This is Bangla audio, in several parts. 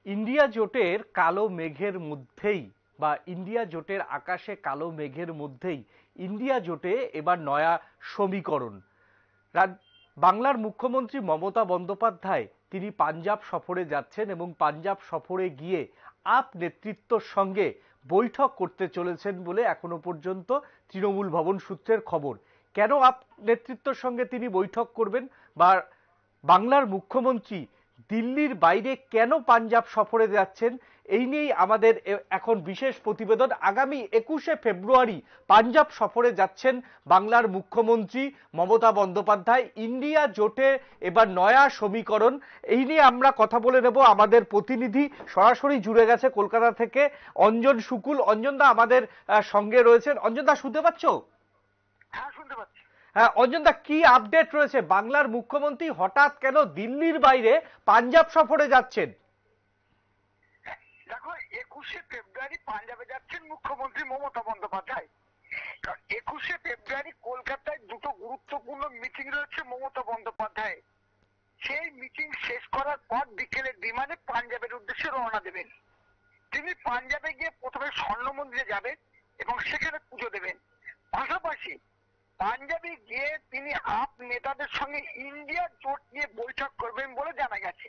ইন্ডিয়া জোটের কালো মেঘের মধ্যেই বা ইন্ডিয়া জোটের আকাশে কালো মেঘের মধ্যেই ইন্ডিয়া জোটে এবার নয়া সমীকরণ। বাংলার মুখ্যমন্ত্রী মমতা বন্দ্যোপাধ্যায় তিনি পাঞ্জাব সফরে যাচ্ছেন এবং পাঞ্জাব সফরে গিয়ে আপ নেতৃত্বর সঙ্গে বৈঠক করতে চলেছেন বলে এখনো পর্যন্ত তৃণমূল ভবন সূত্রের খবর। কেন আপ নেতৃত্বর সঙ্গে তিনি বৈঠক করবেন বা বাংলার মুখ্যমন্ত্রী দিল্লির বাইরে কেন পাঞ্জাব সফরে যাচ্ছেন, এই নিয়েই আমাদের এখন বিশেষ প্রতিবেদন। আগামী 21শে ফেব্রুয়ারি পাঞ্জাব সফরে যাচ্ছেন বাংলার মুখ্যমন্ত্রী মমতা বন্দ্যোপাধ্যায়। ইন্ডিয়া জোটে এবার নয়া সমীকরণ, এই নিয়ে আমরা কথা বলে নেব। আমাদের প্রতিনিধি সরাসরি জুড়ে গেছে কলকাতা থেকে অঞ্জন শুকুল। অঞ্জনদা আমাদের সঙ্গে রয়েছেন। অঞ্জনদা শুনতে পাচ্ছ? হ্যাঁ, শুনতে পাচ্ছি। হ্যাঁ অঞ্জনদা, কি আপডেট রয়েছে? বাংলার মুখ্যমন্ত্রী হঠাৎ কেন দিল্লির বাইরে পাঞ্জাব সফরে যাচ্ছেন? দেখো, 21শে ফেব্রুয়ারি পাঞ্জাবে যাচ্ছেন মুখ্যমন্ত্রী মমতা বন্দ্যোপাধ্যায়। 21শে ফেব্রুয়ারি কলকাতায় দুটো গুরুত্বপূর্ণ মিটিং রয়েছে মমতা বন্দ্যোপাধ্যায়। সেই মিটিং শেষ করার পর বিকেলের বিমানে পাঞ্জাবের উদ্দেশ্যে রওনা দেবেন। তিনি পাঞ্জাবে গিয়ে প্রথমে স্বর্ণ মন্দিরে যাবেন এবং সেখানে পুজো দেবেন। পাশাপাশি পাঞ্জাবে গিয়ে তিনি আপ নেতাদের সঙ্গে ইন্ডিয়া জোট নিয়ে বৈঠক করবেন বলে জানা গেছে।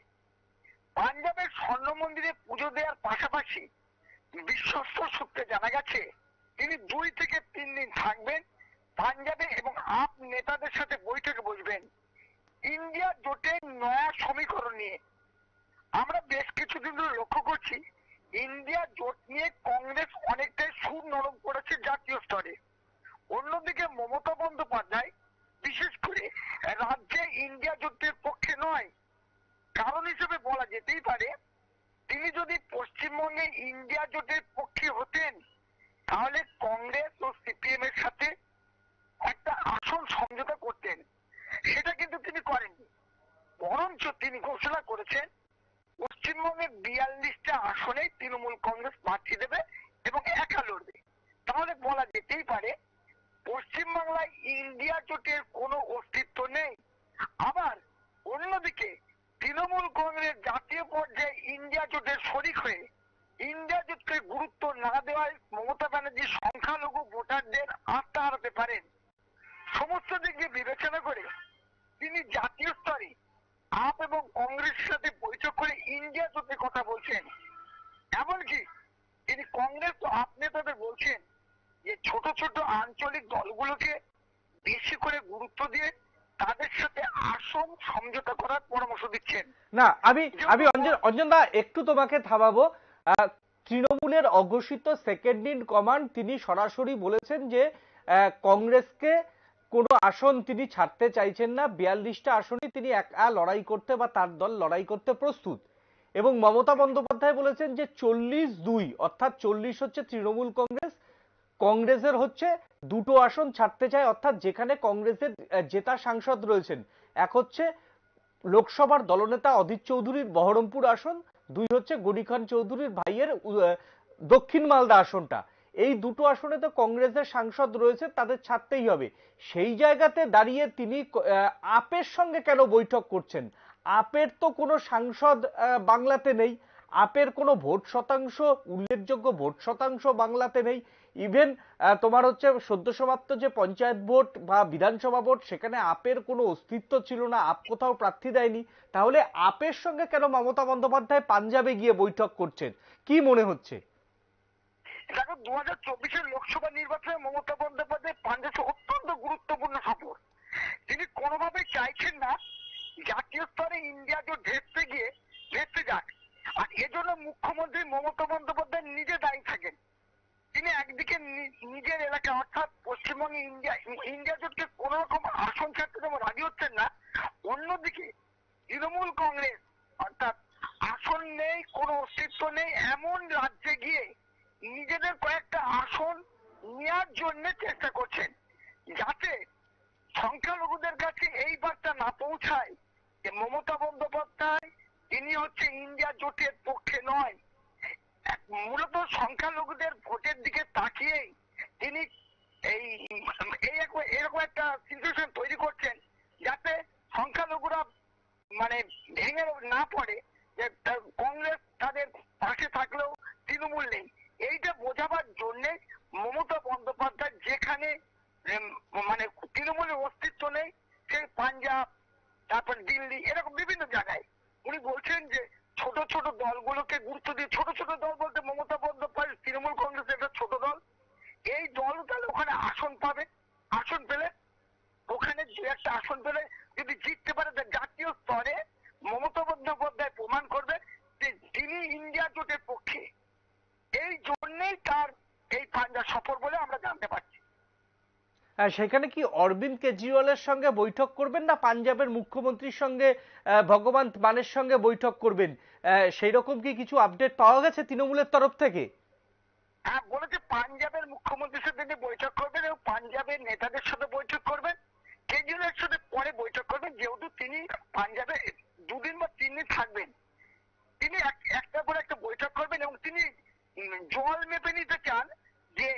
পাঞ্জাবের স্বর্ণ মন্দিরে পুজো দেওয়ার পাশাপাশি বিশ্বস্ত সূত্রে জানা গেছে তিনি 2 থেকে 3 দিন থাকবেন পাঞ্জাবে এবং আপ নেতাদের সাথে বৈঠকে বসবেন ইন্ডিয়া জোটের নয়া সমীকরণ নিয়ে। আমরা বেশ কিছুদিন ধরে লক্ষ্য করছি ইন্ডিয়া জোট নিয়ে কংগ্রেস অনেকটাই সুর নরম করেছে জাতীয় স্তরে। অন্যদিকে মমতা বন্দ্যোপাধ্যায় বিশেষ করে রাজ্যে ইন্ডিয়া জোটের পক্ষে নয়। কারণ হিসেবে বলা যেতেই পারে তিনি যদি পশ্চিমবঙ্গে ইন্ডিয়া জোটের পক্ষে হতেন তাহলে কংগ্রেস ও সিপিএম এর সাথে একটা আসন সমঝোতা করতেন। সেটা কিন্তু তিনি করেননি, বরঞ্চ তিনি ঘোষণা করেছেন পশ্চিমবঙ্গের 42টা আসনে তৃণমূল কংগ্রেস প্রার্থী দেবে এবং একা লড়বে। তাহলে বলা যেতেই পারে পশ্চিমবাংলায় ইন্ডিয়া জোটের কোনো অস্তিত্ব নেই। আবার অন্যদিকে তৃণমূল কংগ্রেস জাতীয় পর্যায়ে ইন্ডিয়া জোটের শরিক হয়ে ইন্ডিয়া জোটকে গুরুত্ব না দেওয়ায় মমতা ব্যানার্জি সংখ্যালঘু ভোটারদের আস্থা হারাতে পারেন। সমস্ত দিক দিয়ে বিবেচনা করে তিনি জাতীয় স্তরে আপ এবং কংগ্রেসের সাথে বৈঠক করে ইন্ডিয়া জোটের কথা বলছেন। এমনকি তিনি কংগ্রেস ও আপ নেতাদের বলছেন যে ছোট ছোট আঞ্চলিক দলগুলোকে বেশি করে গুরুত্ব দিয়ে তাদের সাথে আসন সমঝোতা করার পরামর্শ দিচ্ছেন। না, আমি অঞ্জনদা একটু তোমাকে থামাবো। তৃণমূলের অঘোষিত সেকেন্ড ইন কমান্ড তিনি সরাসরি বলেছেন যে কংগ্রেসকে কোনো আসন তিনি ছাড়তে চাইছেন না। 42টা আসনে তিনি একা লড়াই করতে বা তার দল লড়াই করতে প্রস্তুত। এবং মমতা বন্দ্যোপাধ্যায় বলেছেন যে 40-2 অর্থাৎ 40 হচ্ছে তৃণমূল কংগ্রেস, কংগ্রেসের হচ্ছে 2টো আসন ছাড়তে চায়, অর্থাৎ যেখানে কংগ্রেসের জেতা সাংসদ রয়েছেন। এক হচ্ছে লোকসভার দলনেতা অধীর চৌধুরীর বহরমপুর আসন, 2 হচ্ছে গনি খান চৌধুরীর ভাইয়ের দক্ষিণ মালদা আসনটা। এই দুটো আসনে তো কংগ্রেসের সাংসদ রয়েছে, তাদের ছাড়তেই হবে। সেই জায়গাতে দাঁড়িয়ে তিনি আপের সঙ্গে কেন বৈঠক করছেন? আপের তো কোনো সাংসদ বাংলাতে নেই, আপের কোনো ভোট শতাংশ, উল্লেখযোগ্য ভোট শতাংশ বাংলাতে নেই। ইভেন তোমার হচ্ছে সদ্য সমাপ্ত যে পঞ্চায়েত ভোট বা বিধানসভা ভোট, সেখানে আপের কোনো অস্তিত্ব ছিল না, আপ কোথাও প্রার্থী দেয়নি। তাহলে আপের সঙ্গে কেন মমতা বন্দ্যোপাধ্যায় পাঞ্জাবে গিয়ে বৈঠক করছেন, কি মনে হচ্ছে? দেখো, 2024-এর লোকসভা নির্বাচনে মমতা বন্দ্যোপাধ্যায় পাঞ্জাবে অত্যন্ত গুরুত্বপূর্ণ সফর। তিনি কোনোভাবেই চাইছেন না জাতীয় স্তরে ইন্ডিয়া জোট ভেস্তে যাক। আর এজন্য মুখ্যমন্ত্রী মমতা বন্দ্যোপাধ্যায় নিজে দায়ী থাকেন। তিনি একদিকে নিজের এলাকা অর্থাৎ পশ্চিমবঙ্গে ইন্ডিয়া জোটকে কোন রকম আসন ছাড়তে যেমন রাজি হচ্ছেন না, অন্যদিকে তৃণমূল কংগ্রেস অর্থাৎ আসন নেই, কোনো অস্তিত্ব নেই এমন রাজ্যে গিয়ে নিজেদের কয়েকটা আসন নেওয়ার জন্য চেষ্টা করছেন, যাতে সংখ্যালঘুদের কাছে এই বার্তা না পৌঁছায় যে মমতা বন্দ্যোপাধ্যায় তিনি হচ্ছে ইন্ডিয়া জোটের পক্ষে নয়। মূলত সংখ্যালঘুদের ভোটের দিকে তাকিয়েই তিনি এরকম একটা সিচুয়েশন তৈরি করছেন যাতে সংখ্যালঘুরা মানে ভেঙে না পড়ে যে কংগ্রেস তাদের বলছেন যে ছোট ছোট দলগুলোকে গুরুত্ব দিয়ে, ছোট ছোট দল বলতে মমতা বন্দ্যোপাধ্যায় তৃণমূল কংগ্রেস একটা ছোট দল, এই দল তাহলে ওখানে আসন পাবে, আসন পেলে ওখানে দু একটা আসন পেলে যদি জিততে পারে জাতীয় স্তরে মমতা বন্দ্যোপাধ্যায় প্রমাণ করবে যে তিনি ইন্ডিয়া জোটের পক্ষে। এই জন্যই তার এই পাঞ্জাব সফর বলে আমরা জানতে পারছি। সেখানে কি অরবিন্দ কেজরিওয়ালের সঙ্গে বৈঠক করবেন না পাঞ্জাবের মুখ্যমন্ত্রীর সঙ্গে ভগবন্ত মানের সঙ্গে বৈঠক করবেন? সেই রকম কি কিছু আপডেট পাওয়া গেছে তৃণমূলের তরফ থেকে? হ্যাঁ, বলেছে পাঞ্জাবের মুখ্যমন্ত্রীর সাথে তিনি বৈঠক করবেন এবং পাঞ্জাবের নেতাদের সাথে বৈঠক করবেন, কেজরিওয়ালের সাথে পরে বৈঠক করবেন, যেহেতু তিনি পাঞ্জাবে 2 দিন বা 3 দিন থাকবেন। তিনি একটার পর একটা বৈঠক করবেন এবং তিনি জল মেপে নিতে চান যে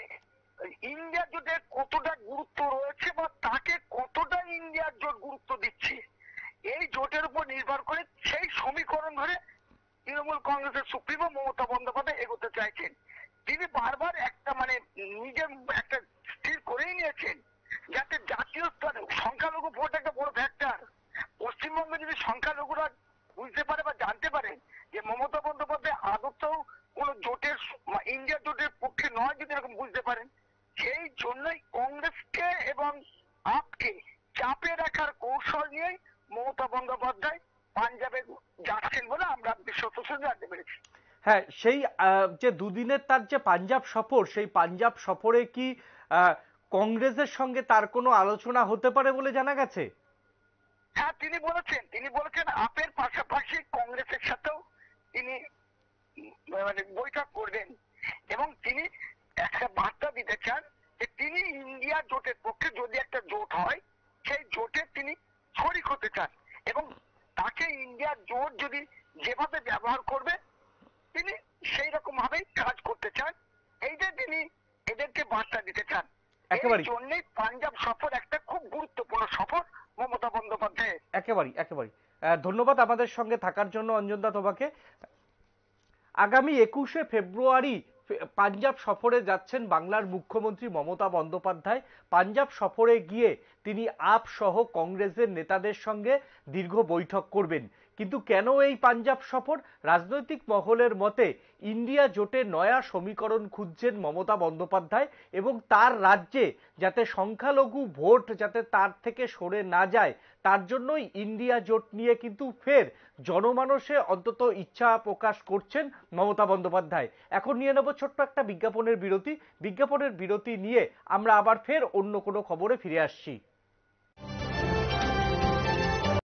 ইন্ডিয়া জোটের কতটা গুরুত্ব রয়েছে বা তাকে কতটা ইন্ডিয়ার জোট গুরুত্ব দিচ্ছে। এই জোটের উপর নির্ভর করে সেই সমীকরণ ধরে তৃণমূল কংগ্রেসের সুপ্রিমো মমতা বন্দ্যোপাধ্যায় এগোতে চাইছেন। তিনি বারবার একটা নিজের একটা স্থির করেই নিয়েছেন যাতে জাতীয় স্তরে সংখ্যালঘু ভোট একটা বড় ফ্যাক্টর। পশ্চিমবঙ্গে যদি সংখ্যালঘুরা বুঝতে পারে বা জানতে পারে যে মমতা বন্দ্যোপাধ্যায় আদতেও কোন জোটের ইন্ডিয়া জোটের পক্ষে নয়, যদি এরকম বুঝতে পারেন, সেই জন্যই কংগ্রেসকে এবং আপকে চাপে রাখার কৌশল নিয়েই মমতা বন্দ্যোপাধ্যায় পাঞ্জাবে যাচ্ছেন বলে আমরা বিশ্বস্ত জানতে পেরেছি। হ্যাঁ, সেই যে দুদিনের তার যে পাঞ্জাব সফর, সেই পাঞ্জাব সফরে কি কংগ্রেসের সঙ্গে তার কোনো আলোচনা হতে পারে বলে জানা গেছে? হ্যাঁ, তিনি বলেছেন আপের পাশাপাশি কংগ্রেসের সাথেও তিনি বৈঠক করবেন এবং তিনি একটা বার্তা দিতে চান যে তিনি ইন্ডিয়া জোটের পক্ষে, যদি একটা জোট হয় সেই জোটে তিনি শরিক হতে চান এবং তাকে ইন্ডিয়া জোট যদি যেভাবে ব্যবহার করবে তিনি সেই রকম ভাবেই কাজ করতে চান। এই যে তিনি এদেরকে বার্তা দিতে চান, এই জন্যই পাঞ্জাব সফর একটা খুব গুরুত্বপূর্ণ সফর মমতা বন্দ্যোপাধ্যায়ের। একেবারেই। ধন্যবাদ আমাদের সঙ্গে থাকার জন্য অঞ্জনদা তোমাকে। আগামী 21শে ফেব্রুয়ারি পাঞ্জাব সফরে যাচ্ছেন বাংলার মুখ্যমন্ত্রী মমতা বন্দ্যোপাধ্যায়। পাঞ্জাব সফরে গিয়ে তিনি আপ সহ কংগ্রেসের নেতাদের সঙ্গে দীর্ঘ বৈঠক করবেন। কিন্তু কেন এই পাঞ্জাব সফর? রাজনৈতিক মহলের মতে ইন্ডিয়া জোটে নয়া সমীকরণ খুঁজছেন মমতা বন্দ্যোপাধ্যায় এবং তার রাজ্যে যাতে সংখ্যালঘু ভোট যাতে তার থেকে সরে না যায়, তার জন্যই ইন্ডিয়া জোট নিয়ে কিন্তু ফের জনমানসে অন্তত ইচ্ছা প্রকাশ করছেন মমতা বন্দ্যোপাধ্যায়। এখন নিয়ে নেব ছোট্ট একটা বিজ্ঞাপনের বিরতি নিয়ে আমরা আবার ফের অন্য কোনো খবরে ফিরে আসছি।